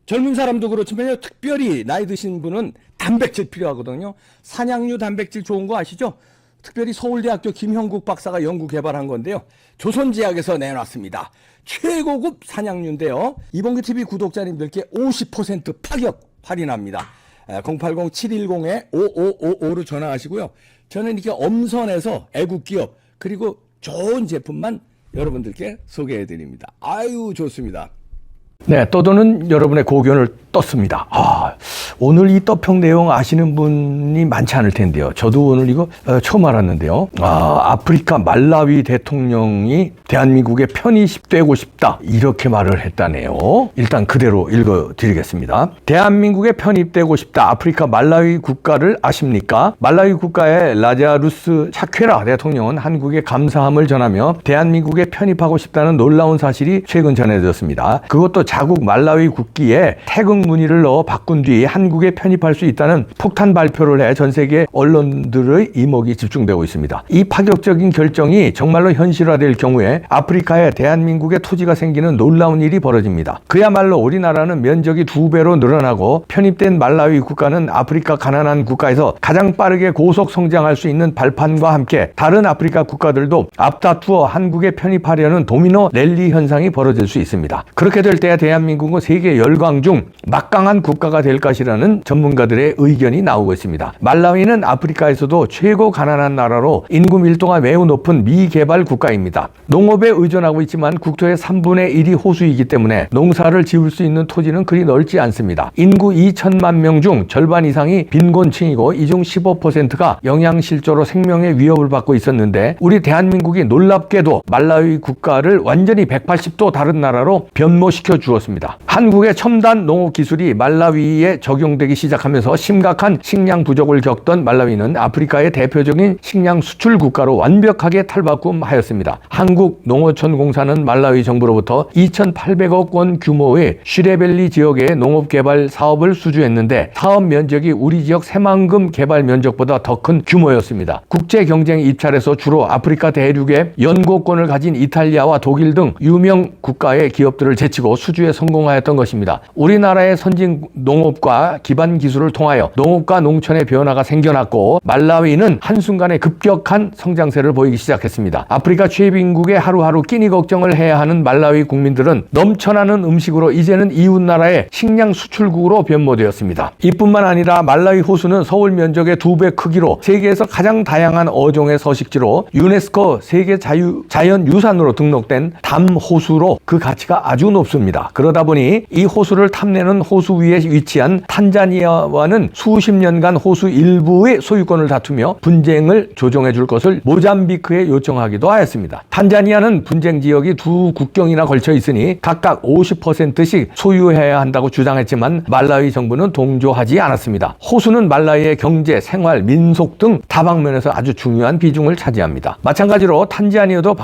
젊은 사람도 그렇지만요, 특별히 나이 드신 분은 단백질 필요하거든요. 산양류 단백질 좋은 거 아시죠? 특별히 서울대학교 김형국 박사가 연구 개발한 건데요. 조선제약에서 내놨습니다. 최고급 산양류인데요. 이봉규 TV 구독자님들께 50% 파격 할인합니다. 080-710-5555로 전화하시고요. 저는 이렇게 엄선해서 애국기업 그리고 좋은 제품만 여러분들께 소개해드립니다. 아유, 좋습니다. 네, 떠도는 여러분의 고견을 떴습니다. 오늘 이 떡평 내용 아시는 분이 많지 않을 텐데요. 저도 오늘 이거 처음 알았는데요. 아프리카 말라위 대통령이 대한민국의 편이 되고 싶다, 이렇게 말을 했다네요. 일단 그대로 읽어드리겠습니다. 대한민국에 편입되고 싶다. 아프리카 말라위 국가를 아십니까? 말라위 국가의 라자루스 차퀘라 대통령은 한국에 감사함을 전하며 대한민국에 편입하고 싶다는 놀라운 사실이 최근 전해졌습니다. 그것도 자국 말라위 국기에 태극 무늬를 넣어 바꾼 뒤 한국에 편입할 수 있다는 폭탄 발표를 해 전 세계 언론들의 이목이 집중되고 있습니다. 이 파격적인 결정이 정말로 현실화될 경우에 아프리카에 대한민국의 토지가 생기는 놀라운 일이 벌어집니다. 그야말로 우리나라는 면적이 2배로 늘어나고 편입된 말라위 국가는 아프리카 가난한 국가에서 가장 빠르게 고속 성장할 수 있는 발판과 함께 다른 아프리카 국가들도 앞다투어 한국에 편입하려는 도미노 랠리 현상이 벌어질 수 있습니다. 그렇게 될 때 대한민국은 세계 열강 중 막강한 국가가 될 것이라는 전문가들의 의견이 나오고 있습니다. 말라위는 아프리카에서도 최고 가난한 나라로 인구 밀도가 매우 높은 미개발 국가입니다. 농업에 의존하고 있지만 국토의 3분의 1이 호수이기 때문에 농사를 지을 수 있는 토지는 그리 넓지 않습니다. 인구 2천만 명 중 절반 이상이 빈곤층이고 이 중 15%가 영양실조로 생명의 위협을 받고 있었는데 우리 대한민국이 놀랍게도 말라위 국가를 완전히 180도 다른 나라로 변모시켜 주었습니다. 한국의 첨단 농업 기술이 말라위에 적용되기 시작하면서 심각한 식량 부족을 겪던 말라위는 아프리카의 대표적인 식량 수출 국가로 완벽하게 탈바꿈하였습니다. 한국농어촌공사는 말라위 정부로부터 2,800억 원 규모의 슈레벨리 지역의 농업개발 사업을 수주했는데 사업 면적이 우리 지역 새만금 개발 면적보다 더 큰 규모였습니다. 국제경쟁 입찰에서 주로 아프리카 대륙의 연고권을 가진 이탈리아와 독일 등 유명 국가의 기업들을 제치고 수주에 성공하였던 것입니다. 우리나라의 선진 농업과 기반 기술을 통하여 농업과 농촌의 변화가 생겨났고 말라위는 한순간에 급격한 성장세를 보이기 시작했습니다. 아프리카 최빈국에 하루하루 끼니 걱정을 해야 하는 말라위 국민들은 넘쳐나는 음식으로 이제는 이웃나라의 식량 수출국으로 변모되었습니다. 이뿐만 아니라 말라위 호수는 서울 면적의 2배 크기로 세계에서 가장 다양한 어종의 서식지로 유네스코 세계 자연유산으로 등록된 담호수로 그 가치가 아주 높습니다. 그러다 보니 이 호수를 탐내는 호수 위에 위치한 탄자니아와는 수십 년간 호수 일부의 소유권을 다투며 분쟁을 조정해 줄 것을 모잠비크에 요청하기도 하였습니다. 탄자니아는 분쟁 지역이 두 국경이나 걸쳐 있으니 각각 50%씩 소유해야 한다고 주장했지만 말라위 정부는 동조하지 않았습니다. 호수는 말라위의 경제, 생활, 민속 등 다방면에서 아주 중요한 비중을 차지합니다. 마찬가지로 탄자니아도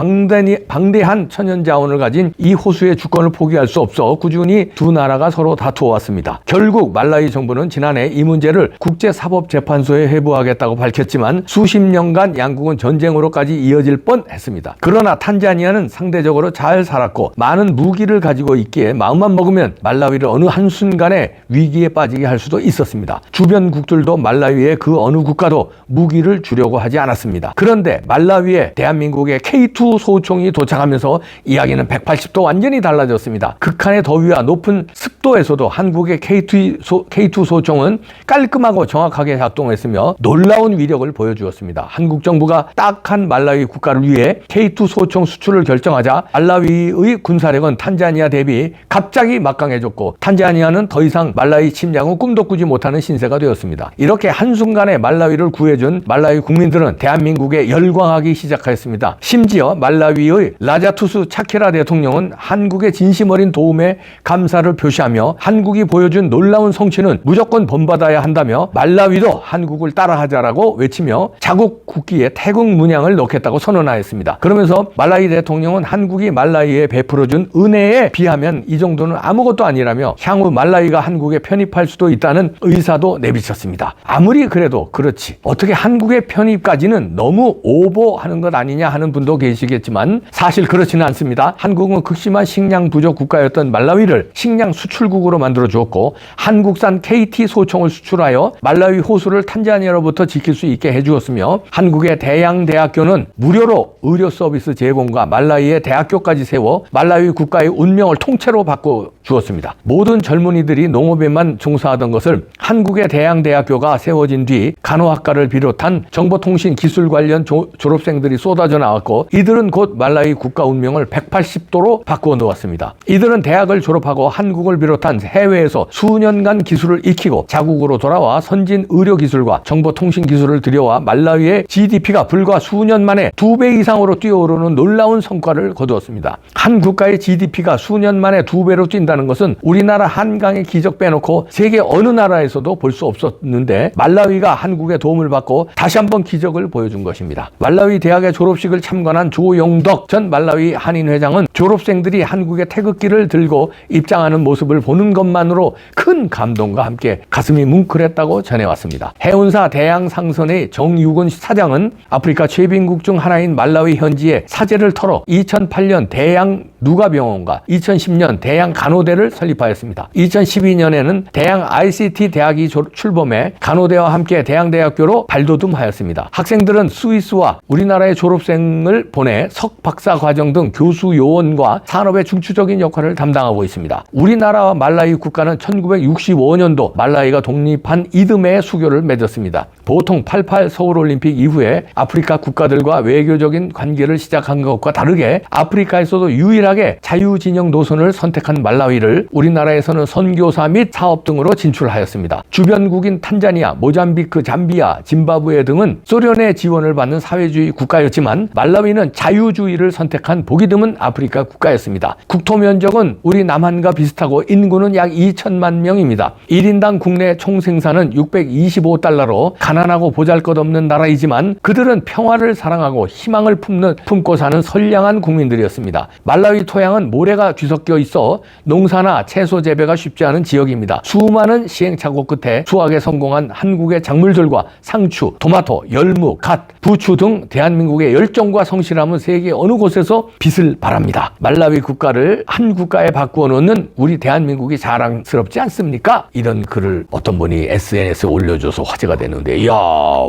방대한 천연자원을 가진 이 호수의 주권을 포기할 수 없어 꾸준히 두 나라가 서로 다투어왔습니다. 결국 말라위 정부는 지난해 이 문제를 국제사법재판소에 회부하겠다고 밝혔지만 수십 년간 양국은 전쟁으로까지 이어질 뻔했습니다. 그러나 탄자니아는 상대적으로 잘 살았고 많은 무기를 가지고 있기에 마음만 먹으면 말라위를 어느 한순간에 위기에 빠지게 할 수도 있었습니다. 주변국들도 말라위의 그 어느 국가도 무기를 주려고 하지 않았습니다. 그런데 말라위에 대한민국의 K2 소총이 도착하면서 이야기는 180도 완전히 달라졌습니다. 극한의 더위와 높은 습도에서도 한국의 K2 소총은 깔끔하고 정확하게 작동했으며 놀라운 위력을 보여주었습니다. 한국 정부가 딱한 말라위 국가를 위해 K2 소총 수출을 결정하자 말라위의 군사력은 탄자니아 대비 갑자기 막강해졌고 탄자니아는 더 이상 말라위 침략은 꿈도 꾸지 못하는 신세가 되었습니다. 이렇게 한순간에 말라위를 구해준 말라위 국민들은 대한민국에 열광하기 시작하였습니다. 심지어 말라위의 라자투스 차케라 대통령은 한국의 진심 어린 도움에 감사를 표시하며 한국이 보여준 놀라운 성취는 한국은 무조건 본받아야 한다며 말라위도 한국을 따라하자라고 외치며 자국 국기에 태국 문양을 넣겠다고 선언하였습니다. 그러면서 말라위 대통령은 한국이 말라위에 베풀어준 은혜에 비하면 이 정도는 아무것도 아니라며 향후 말라위가 한국에 편입할 수도 있다는 의사도 내비쳤습니다. 아무리 그래도 그렇지 어떻게 한국의 편입까지는 너무 오버하는 것 아니냐 하는 분도 계시겠지만 사실 그렇지는 않습니다. 한국은 극심한 식량 부족 국가였던 말라위를 식량 수출국으로 만들어 주었고 한국산 KT 소총을 수출하여 말라위 호수를 탄자니아로부터 지킬 수 있게 해주었으며 한국의 대양대학교는 무료로 의료 서비스 제공과 말라위의 대학교까지 세워 말라위 국가의 운명을 통째로 바꿔 주었습니다. 모든 젊은이들이 농업에만 종사하던 것을 한국의 대양대학교가 세워진 뒤 간호학과를 비롯한 정보통신 기술 관련 졸업생들이 쏟아져 나왔고 이들은 곧 말라위 국가 운명을 180도로 바꾸어 놓았습니다. 이들은 대학을 졸업하고 한국을 비롯한 해외에서 수년간 기술을 익히고 자국으로 돌아와 선진 의료기술과 정보통신 기술을 들여와 말라위의 GDP가 불과 수년 만에 2배 이상으로 뛰어오르는 놀라운 성과를 거두었습니다. 한 국가의 GDP가 수년 만에 2배로 뛴다는 것은 우리나라 한강의 기적 빼놓고 세계 어느 나라에서도 볼 수 없었는데 말라위가 한국의 도움을 받고 다시 한번 기적을 보여준 것입니다. 말라위 대학의 졸업식을 참관한 조용덕 전 말라위 한인회장은 졸업생들이 한국의 태극기를 들고 입장하는 모습을 보는 것만으로 큰 감동과 함께 가슴이 뭉클했다고 전해왔습니다. 해운사 대양상선의 정유근 사장은 아프리카 최빈국 중 하나인 말라위 현지에 사제를 털어 2008년 대양 누가병원과 2010년 대양 간호대를 설립하였습니다. 2012년에는 대양 ICT 대학이 출범해 간호대와 함께 대양대학교로 발돋움하였습니다. 학생들은 스위스와 우리나라의 졸업생을 보내 석박사 과정 등 교수 요원과 산업의 중추적인 역할을 담당하고 있습니다. 우리나라와 말라위 국가는 1965년도 말라위가 독립한 이듬해 수교를 맺었습니다. 보통 88 서울올림픽 이후에 아프리카 국가들과 외교적인 관계를 시작한 것과 다르게 아프리카에서도 유일하게 자유진영 노선을 선택한 말라위를 우리나라에서는 선교사 및 사업 등으로 진출하였습니다. 주변국인 탄자니아, 모잠비크, 잠비아, 짐바브웨 등은 소련의 지원을 받는 사회주의 국가였지만 말라위는 자유주의를 선택한 보기 드문 아프리카 국가였습니다. 국토 면적은 우리 남한과 비슷하고 인구는 약 2천만 명입니다. 1인당 국내 총생산은 625달러로 가난하고 보잘것없는 나라이지만 그들은 평화를 사랑하고 희망을 품고 사는 선량한 국민들이었습니다. 말라위 토양은 모래가 뒤섞여 있어 농사나 채소 재배가 쉽지 않은 지역입니다. 수많은 시행착오 끝에 수확에 성공한 한국의 작물들과 상추, 토마토, 열무, 갓, 부추 등 대한민국의 열정과 성실함은 세계 어느 곳에서 빛을 발합니다. 말라위 국가를 한 국가에 바꾸어 놓는 우리 대한민국이 자랑스럽지 않습니까? 이런 글을 어떤 분이 SNS에 올려줘서 화제가 되는데 이야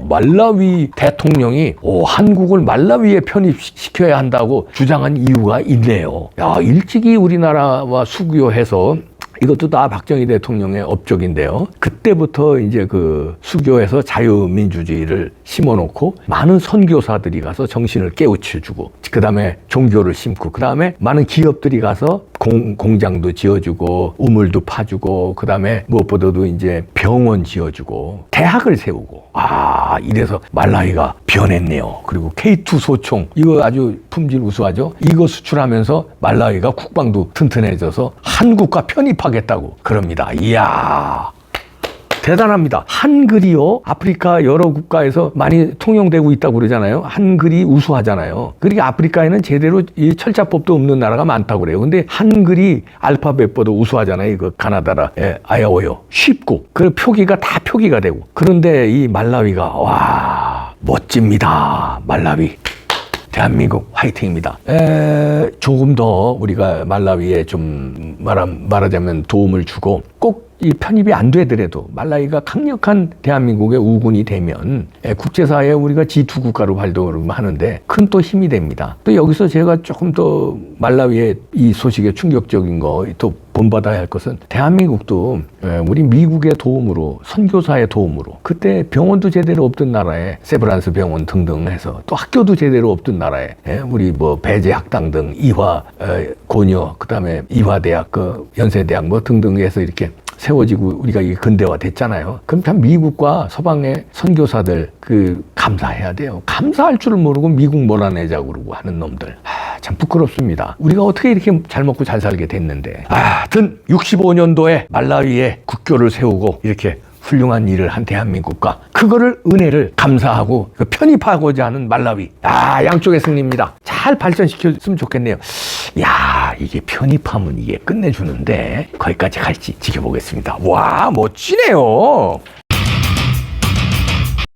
말라위 대통령이 한국을 말라위에 편입시켜야 한다고 주장한 이유가 있네요. 야 일찍이 우리나라와 수교해서 이것도 다 박정희 대통령의 업적인데요. 그때부터 이제 그 수교에서 자유민주주의를 심어놓고 많은 선교사들이 가서 정신을 깨우쳐주고 그 다음에 종교를 심고 그 다음에 많은 기업들이 가서 공장도 지어주고 우물도 파주고 그 다음에 무엇보다도 이제 병원 지어주고 대학을 세우고 이래서 말라위가 변했네요. 그리고 K2 소총 이거 아주 품질 우수하죠. 이거 수출하면서 말라위가 국방도 튼튼해져서 한국과 편입하겠다고 그럽니다. 이야 대단합니다. 한글이요 아프리카 여러 국가에서 많이 통용되고 있다고 그러잖아요. 한글이 우수하잖아요. 그러니까 아프리카에는 제대로 이 철자법도 없는 나라가 많다고 그래요. 근데 한글이 알파벳보다 우수하잖아요. 이거 가나다라 아야오요 쉽고 그 표기가 다 표기가 되고 그런데 이 말라위가 와 멋집니다. 말라위 대한민국 화이팅입니다. 조금 더 우리가 말라위에 좀 말하자면 도움을 주고 꼭 이 편입이 안 되더라도 말라위가 강력한 대한민국의 우군이 되면 국제사회에 우리가 G2 국가로 발돋움하는데 큰 또 힘이 됩니다. 또 여기서 제가 조금 더 말라위의 이 소식에 충격적인 거 또 본받아야 할 것은 대한민국도 우리 미국의 도움으로 선교사의 도움으로 그때 병원도 제대로 없던 나라에 세브란스 병원 등등 해서 또 학교도 제대로 없던 나라에 우리 뭐 배제학당 등 이화 고려 그다음에 이화대학 그 연세대학 뭐 등등 해서 이렇게 세워지고 우리가 이게 근대화 됐잖아요. 그럼 참 미국과 서방의 선교사들 그 감사해야 돼요. 감사할 줄 모르고 미국 몰아내자고 그러고 하는 놈들. 참 부끄럽습니다. 우리가 어떻게 이렇게 잘 먹고 잘 살게 됐는데. 하여튼 65년도에 말라위에 국교를 세우고 이렇게 훌륭한 일을 한 대한민국과 그거를 은혜를 감사하고 편입하고자 하는 말라위. 양쪽의 승리입니다. 잘 발전시켰으면 좋겠네요. 이게 편입하면 이게 끝내주는데 거기까지 갈지 지켜보겠습니다. 와, 멋지네요.